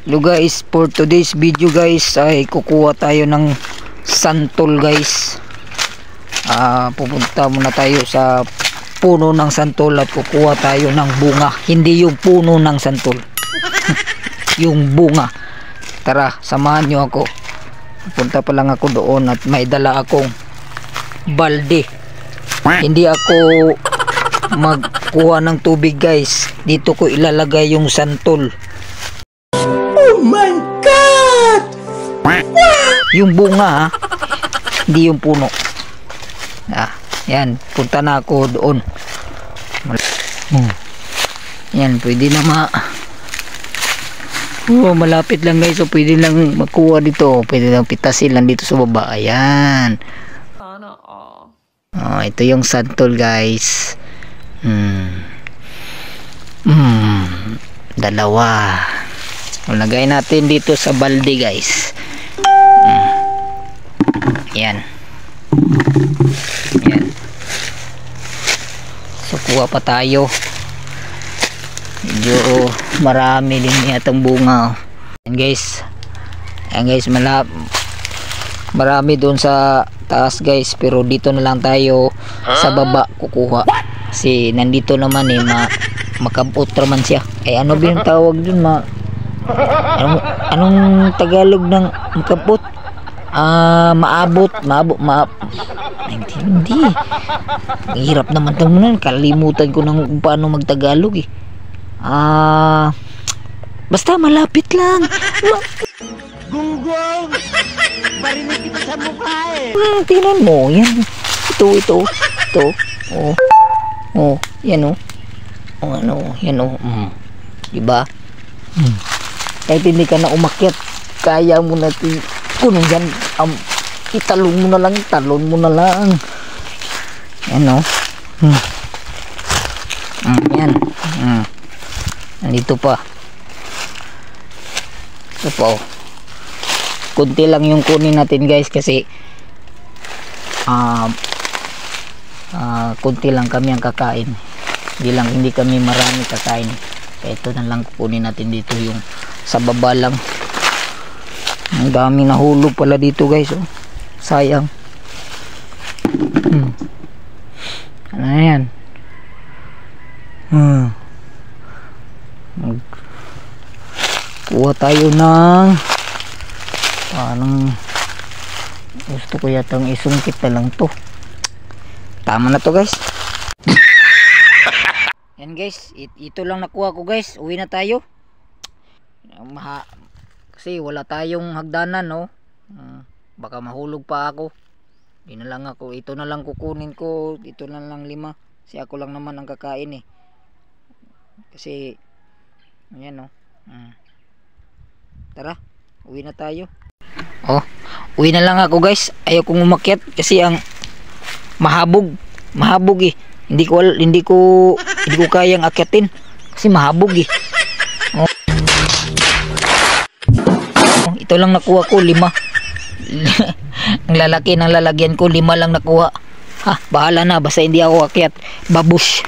Hello guys, for today's video guys ay kukuha tayo ng santol guys. Pupunta muna tayo sa puno ng santol at kukuha tayo ng bunga. Hindi yung puno ng santol. Yung bunga. Tara, samahan nyo ako. Pupunta pa lang ako doon at may dala akong balde. Hindi ako magkuha ng tubig guys. Dito ko ilalagay yung santol. Oh my God! Yung bunga ha, hindi yung puno. Yan, punta na ako doon. Yan, pwede na malapit lang guys. So pwede lang makuha dito. Pwede lang pitasin lang dito sa baba. Ayan. Ito yung santol guys. Dalawa. Lagay natin dito sa balde guys. Yan. Yan. So kuha pa tayo. Medyo marami din yatang bunga. Yan guys. Yan guys, marami doon sa taas guys, pero dito na lang tayo sa baba kukuha. Kasi nandito naman makabot naman siya. Ano ba yung tawag dun anong Tagalog ng makabot? Maabot. Hindi. Hirap naman ito muna. Kalimutan ko ng paano magtagalog eh. Basta malapit lang. Gunggong! Barinig kita sa mukha eh. Tingnan mo. Yan. Ito. Yan yan diba? Kahit hindi ka na umakyat, kaya mo na kunin dyan. Italon mo na lang. Yan yan. Nandito pa. Ito pa kunti lang yung kunin natin guys, kasi kunti lang kami ang kakain. Hindi kami marami kakain. Kaya ito na lang kukunin natin dito, yung sa baba lang. Ang daming nahulog pala dito guys. Sayang. Ano na yan? Kuha tayo ng gusto ko yatang isungkit na lang to. Tama na to guys. Yan guys, ito lang nakuha ko guys. Uwi na tayo. Kasi wala tayong hagdanan baka mahulog pa ako. Ito na lang kukunin ko. Ito na lang 5. Kasi ako lang naman ang kakain eh. Kasi ayan tara, uwi na tayo. Uwi na lang ako guys. Ayaw kong umakyat kasi ang mahabog eh. Hindi ko kayang akyatin kasi mahabog eh. Ito lang nakuha ko, 5. Ang lalaki ng lalagyan ko, 5 lang nakuha. Bahala na, basta hindi ako akyat. Babush.